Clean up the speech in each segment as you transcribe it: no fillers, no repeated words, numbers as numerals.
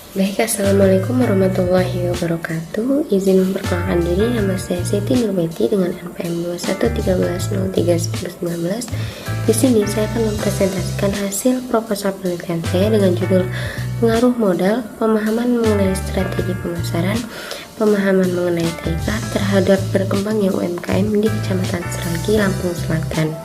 Baik, Assalamualaikum warahmatullahi wabarakatuh. Izin memperkenalkan diri, nama saya Siti Nurbeti dengan NPM 2113031019. Di sini saya akan mempresentasikan hasil proposal penelitian saya dengan judul Pengaruh Modal, Pemahaman mengenai Strategi Pemasaran, Pemahaman mengenai TIK terhadap berkembangnya UMKM di Kecamatan Seragi, Lampung Selatan.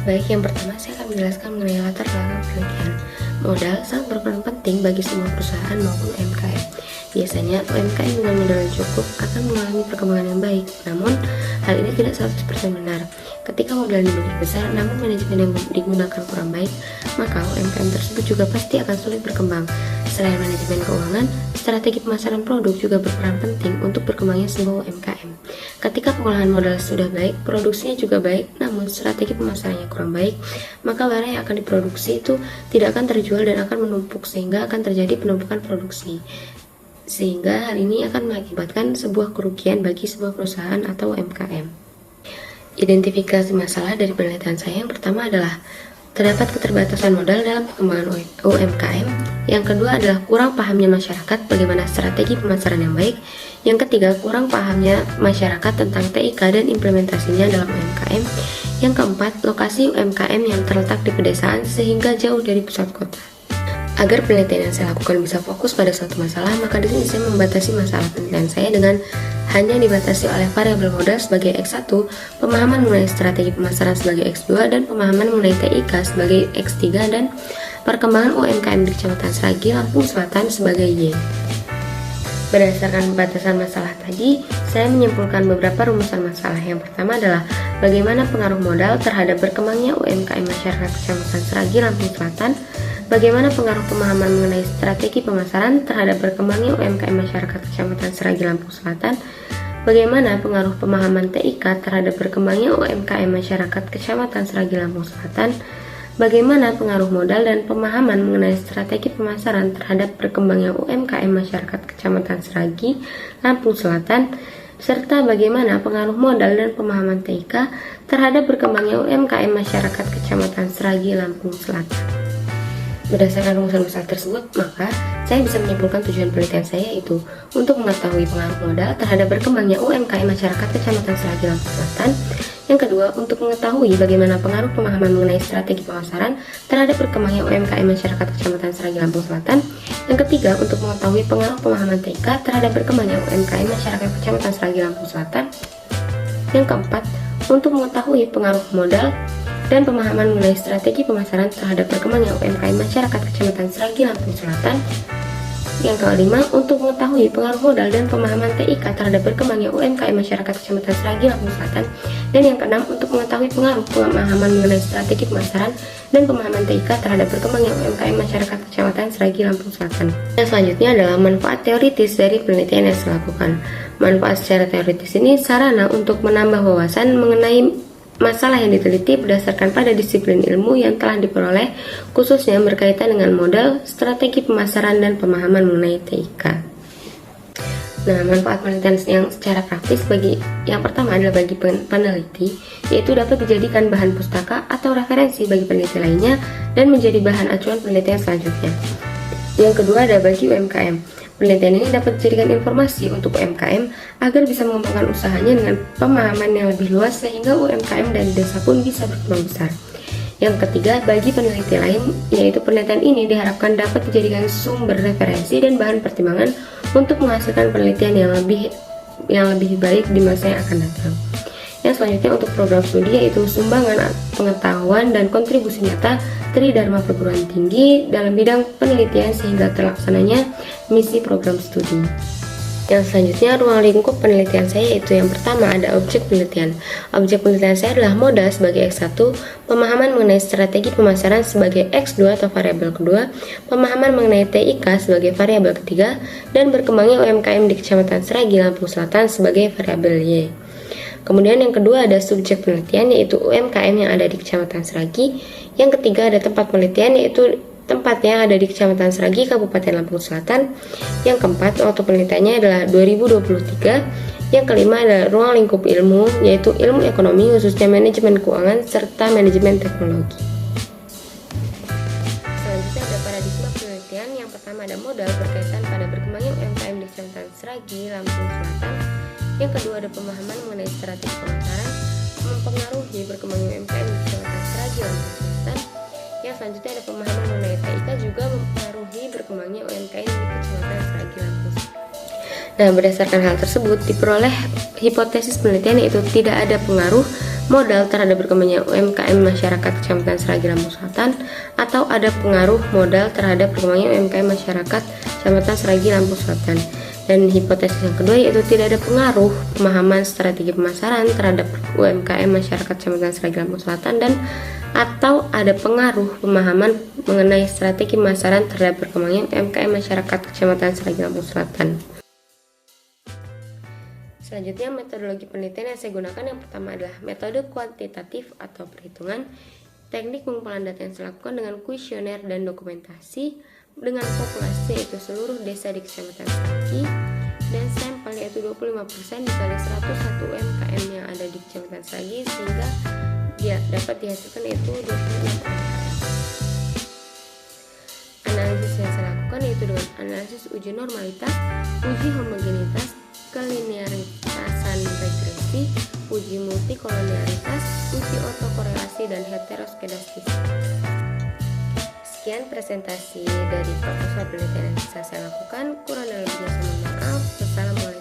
Baik, yang pertama saya akan menjelaskan mengenai latar belakang penelitian. Modal sangat berperan penting bagi semua perusahaan maupun UMKM. Biasanya UMKM dengan modal yang cukup akan mengalami perkembangan yang baik. Namun, hal ini tidak 100% benar. Ketika modal dimiliki besar namun manajemen yang digunakan kurang baik, maka UMKM tersebut juga pasti akan sulit berkembang. Selain manajemen keuangan, strategi pemasaran produk juga berperan penting untuk berkembangnya sebuah UMKM. Ketika pengolahan modal sudah baik, produksinya juga baik, namun strategi pemasarannya kurang baik, maka barang yang akan diproduksi itu tidak akan terjual dan akan menumpuk sehingga akan terjadi penumpukan produksi. Sehingga hal ini akan mengakibatkan sebuah kerugian bagi sebuah perusahaan atau UMKM. Identifikasi masalah dari penelitian saya yang pertama adalah terdapat keterbatasan modal dalam perkembangan UMKM. Yang kedua adalah kurang pahamnya masyarakat bagaimana strategi pemasaran yang baik. Yang ketiga, kurang pahamnya masyarakat tentang TIK dan implementasinya dalam UMKM. Yang keempat, lokasi UMKM yang terletak di pedesaan sehingga jauh dari pusat kota. Agar penelitian yang saya lakukan bisa fokus pada suatu masalah, maka di sini saya membatasi masalah penelitian saya dengan hanya dibatasi oleh variabel modal sebagai X1, pemahaman mengenai strategi pemasaran sebagai X2, dan pemahaman mengenai TIK sebagai X3, dan perkembangan UMKM di Kecamatan Seragi, Lampung Selatan sebagai Y. Berdasarkan batasan masalah tadi, saya menyimpulkan beberapa rumusan masalah. Yang pertama adalah bagaimana pengaruh modal terhadap berkembangnya UMKM masyarakat Kecamatan Seragi, Lampung Selatan. Bagaimana pengaruh pemahaman mengenai strategi pemasaran terhadap berkembangnya UMKM masyarakat Kecamatan Seragi, Lampung Selatan. Bagaimana pengaruh pemahaman TIK terhadap berkembangnya UMKM masyarakat Kecamatan Seragi, Lampung Selatan. Bagaimana pengaruh modal dan pemahaman mengenai strategi pemasaran terhadap berkembangnya UMKM masyarakat Kecamatan Seragi, Lampung Selatan, serta bagaimana pengaruh modal dan pemahaman TIK terhadap berkembangnya UMKM masyarakat Kecamatan Seragi, Lampung Selatan. Berdasarkan rumusan-rumusan tersebut, maka saya bisa menyimpulkan tujuan penelitian saya yaitu untuk mengetahui pengaruh modal terhadap berkembangnya UMKM masyarakat Kecamatan Seragi, Lampung Selatan. Yang kedua, untuk mengetahui bagaimana pengaruh pemahaman mengenai strategi pemasaran terhadap berkembangnya UMKM masyarakat Kecamatan Seragi, Lampung Selatan. Yang ketiga, untuk mengetahui pengaruh pemahaman TIK terhadap berkembangnya UMKM masyarakat Kecamatan Seragi, Lampung Selatan. Yang keempat, untuk mengetahui pengaruh modal dan pemahaman mengenai strategi pemasaran terhadap berkembangnya UMKM masyarakat Kecamatan Seragi, Lampung Selatan. Yang kelima, untuk mengetahui pengaruh modal dan pemahaman TIK terhadap berkembangnya UMKM masyarakat Kecamatan Seragi, Lampung Selatan. Dan yang keenam, untuk mengetahui pengaruh pemahaman mengenai strategi pemasaran dan pemahaman TIK terhadap berkembangnya UMKM masyarakat Kecamatan Seragi, Lampung Selatan. Yang selanjutnya adalah manfaat teoritis dari penelitian yang saya lakukan. Manfaat secara teoritis ini sarana untuk menambah wawasan mengenai masalah yang diteliti berdasarkan pada disiplin ilmu yang telah diperoleh, khususnya berkaitan dengan modal, strategi pemasaran, dan pemahaman mengenai TIK. Nah, manfaat penelitian yang secara praktis yang pertama adalah bagi peneliti, yaitu dapat dijadikan bahan pustaka atau referensi bagi peneliti lainnya dan menjadi bahan acuan penelitian selanjutnya. Yang kedua adalah bagi UMKM. Penelitian ini dapat dijadikan informasi untuk UMKM agar bisa mengembangkan usahanya dengan pemahaman yang lebih luas sehingga UMKM dari desa pun bisa berkembang besar. Yang ketiga, bagi peneliti lain, yaitu penelitian ini diharapkan dapat dijadikan sumber referensi dan bahan pertimbangan untuk menghasilkan penelitian yang lebih baik di masa yang akan datang. Yang selanjutnya untuk program studi yaitu sumbangan pengetahuan dan kontribusi nyata Tridharma Perguruan Tinggi dalam bidang penelitian sehingga terlaksananya misi program studi. Yang selanjutnya ruang lingkup penelitian saya yaitu yang pertama ada objek penelitian. Objek penelitian saya adalah modal sebagai X1, pemahaman mengenai strategi pemasaran sebagai X2 atau variabel kedua, pemahaman mengenai TIK sebagai variabel ketiga, dan berkembangnya UMKM di Kecamatan Seragi, Lampung Selatan sebagai variabel Y. Kemudian yang kedua ada subjek penelitian yaitu UMKM yang ada di Kecamatan Seragi. Yang ketiga ada tempat penelitian yaitu tempat yang ada di Kecamatan Seragi, Kabupaten Lampung Selatan. Yang keempat waktu penelitiannya adalah 2023. Yang kelima adalah ruang lingkup ilmu yaitu ilmu ekonomi khususnya manajemen keuangan serta manajemen teknologi. Selanjutnya ada paradigma penelitian. Yang pertama ada modal berkaitan pada berkembangnya UMKM di Kecamatan Sragi, Lampung Selatan. Yang kedua ada pemahaman mengenai strategi pemasaran mempengaruhi berkembangnya UMKM di Kecamatan Sragi, Lampung Selatan. Yang selanjutnya ada pemahaman mengenai TIK juga mempengaruhi berkembangnya UMKM di Kecamatan Sragi, Lampung Selatan. Nah, berdasarkan hal tersebut diperoleh hipotesis penelitian yaitu tidak ada pengaruh modal terhadap berkembangnya UMKM masyarakat Kecamatan Sragi, Lampung Selatan, atau ada pengaruh modal terhadap berkembangnya UMKM masyarakat Kecamatan Sragi, Lampung Selatan. Dan hipotesis yang kedua yaitu tidak ada pengaruh pemahaman strategi pemasaran terhadap UMKM masyarakat Kecamatan Sragi, Lampung Selatan, dan atau ada pengaruh pemahaman mengenai strategi pemasaran terhadap berkembangnya UMKM masyarakat Kecamatan Sragi, Lampung Selatan. Selanjutnya metodologi penelitian yang saya gunakan yang pertama adalah metode kuantitatif atau perhitungan, teknik pengumpulan data yang saya lakukan dengan kuesioner dan dokumentasi dengan populasi yaitu seluruh desa di Kecamatan Sragi dan sampel yaitu 25% dikali 101 UMKM yang ada di Kecamatan Sragi sehingga dia dapat dihasilkan yaitu 26 UMKM. Analisis yang saya lakukan yaitu dengan analisis uji normalitas, uji homogenitas, kelinearitasan regresi, uji multikolonialitas, uji otokorelasi, dan heteroskedastis. Sekian presentasi dari proposal penelitian yang bisa saya lakukan. Kurang dan lebihnya saya mohon maaf. Wassalamualaikum.